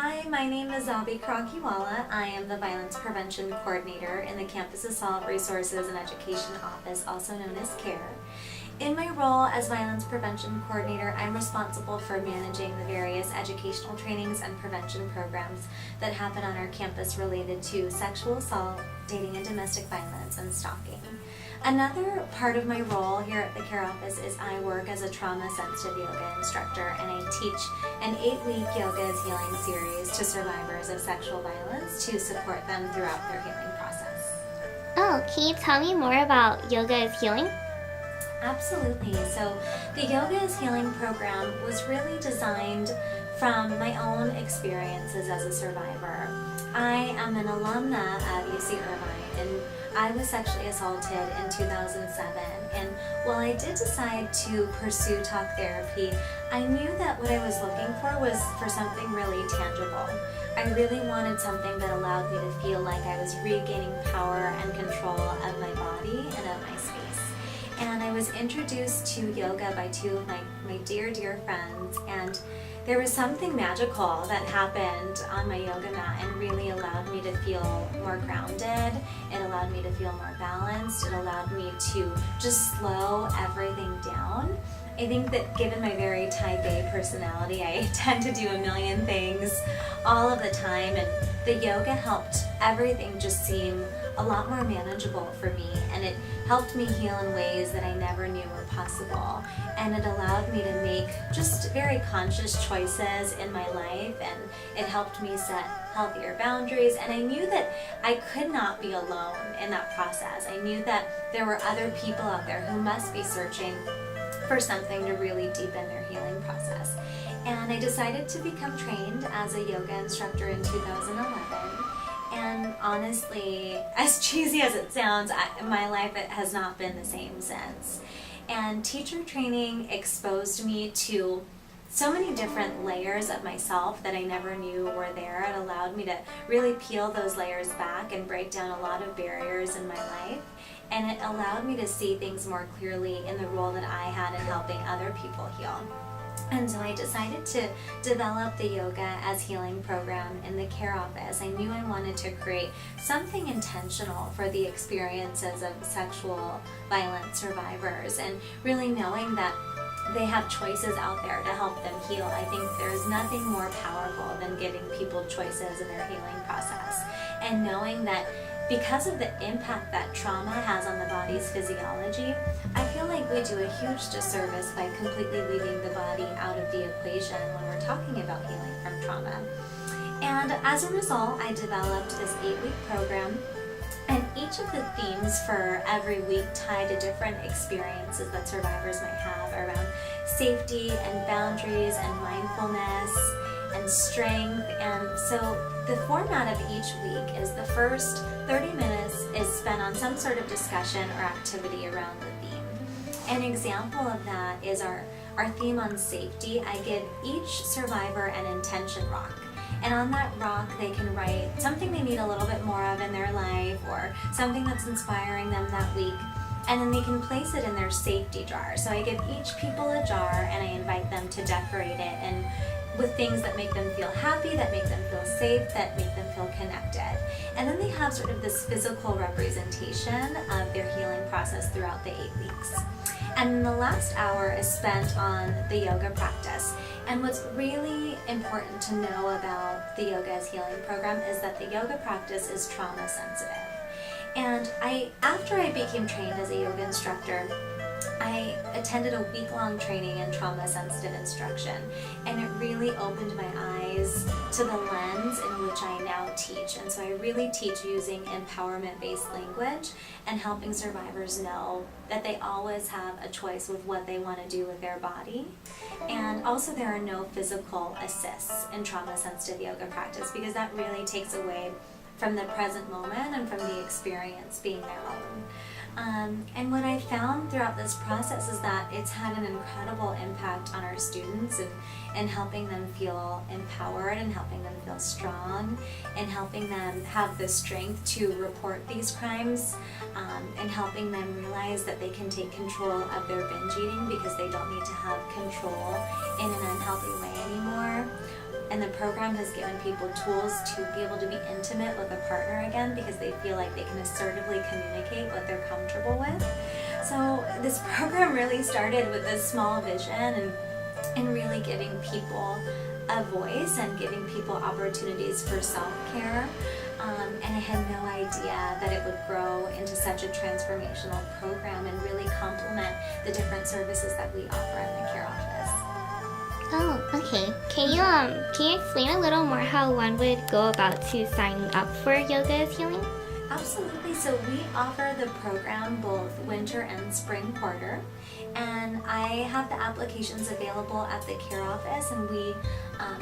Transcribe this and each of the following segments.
Hi, my name is Zabi. I am the Violence Prevention Coordinator in the Campus Assault Resources and Education Office, also known as CARE. In my role as Violence Prevention Coordinator, I'm responsible for managing the various educational trainings and prevention programs that happen on our campus related to sexual assault, dating and domestic violence, and stalking. Another part of my role here at the CARE office is I work as a trauma-sensitive yoga instructor, and I teach an 8-week yoga is healing series to survivors of sexual violence to support them throughout their healing process. Oh, can you tell me more about Yoga is Healing? Absolutely. So the Yoga is Healing program was really designed from my own experiences as a survivor. I am an alumna of UC Irvine, and I was sexually assaulted in 2007, and while I did decide to pursue talk therapy, I knew that what I was looking for was for something really tangible. I really wanted something that allowed me to feel like I was regaining power and control of my body and of my space. And I was introduced to yoga by two of my dear friends, and there was something magical that happened on my yoga mat and really allowed me to feel more grounded. It allowed me to feel more balanced. It allowed me to just slow everything down. I think that given my very type A personality, I tend to do a million things all of the time, and the yoga helped everything just seem a lot more manageable for me, and it helped me heal in ways that I never knew were possible, and it allowed me to make just very conscious choices in my life, and it helped me set healthier boundaries, and I knew that I could not be alone in that process. I knew that there were other people out there who must be searching for something to really deepen their healing process. And I decided to become trained as a yoga instructor in 2011. And honestly, as cheesy as it sounds, my life has not been the same since. And teacher training exposed me to so many different layers of myself that I never knew were there. It allowed me to really peel those layers back and break down a lot of barriers in my life. And it allowed me to see things more clearly in the role that I had in helping other people heal. And so I decided to develop the Yoga as Healing program in the CARE office. I knew I wanted to create something intentional for the experiences of sexual violence survivors, and really knowing that they have choices out there to help them heal. I think there's nothing more powerful than giving people choices in their healing process, and knowing that because of the impact that trauma has on the body's physiology, I feel like we do a huge disservice by completely leaving the body out of the equation when we're talking about healing from trauma. And as a result, I developed this 8-week program, and each of the themes for every week tie to different experiences that survivors might have around safety and boundaries and mindfulness and strength. And so the format of each week is the first 30 minutes is spent on some sort of discussion or activity around the theme. An example of that is our theme on safety. I give each survivor an intention rock. And on that rock, they can write something they need a little bit more of in their life, or something that's inspiring them that week. And then they can place it in their safety jar. So I give each people a jar, and I invite them to decorate it and with things that make them feel happy, that make them feel safe, that make them feel connected. And then they have sort of this physical representation of their healing process throughout the 8 weeks. And the last hour is spent on the yoga practice. And what's really important to know about the Yoga as Healing program is that the yoga practice is trauma sensitive. And after I became trained as a yoga instructor, I attended a week-long training in trauma-sensitive instruction, and it really opened my eyes to the lens in which I now teach. And so I really teach using empowerment-based language and helping survivors know that they always have a choice with what they want to do with their body. And also there are no physical assists in trauma-sensitive yoga practice, because that really takes away from the present moment and from the experience being their own. And what I found throughout this process is that it's had an incredible impact on our students, and helping them feel empowered, and helping them feel strong, and helping them have the strength to report these crimes, and helping them realize that they can take control of their binge eating because they don't need to have control in an unhealthy way anymore. And the program has given people tools to be able to be intimate with a partner again because they feel like they can assertively communicate what they're comfortable with. So this program really started with this small vision and really giving people a voice and giving people opportunities for self-care. And I had no idea that it would grow into such a transformational program and really complement the different services that we offer in the care office. Oh, okay. Can you explain a little more how one would go about to sign up for Yoga is Healing? Absolutely. So we offer the program both winter and spring quarter, and I have the applications available at the care office, and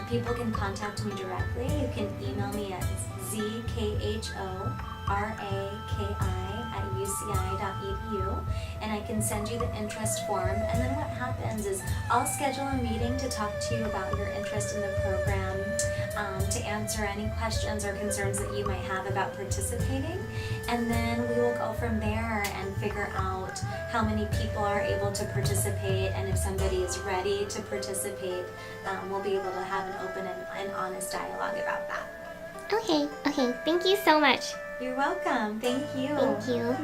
people can contact me directly. You can email me at zkhoraki@uci.edu, and I can send you the interest form. And then what happens is I'll schedule a meeting to talk to you about your interest in the program, to answer any questions or concerns that you might have about participating. And then we will go from there and figure out how many people are able to participate, and if somebody is ready to participate, we'll be able to have an open and honest dialogue about that. Okay. Thank you so much. You're welcome. Thank you. Thank you.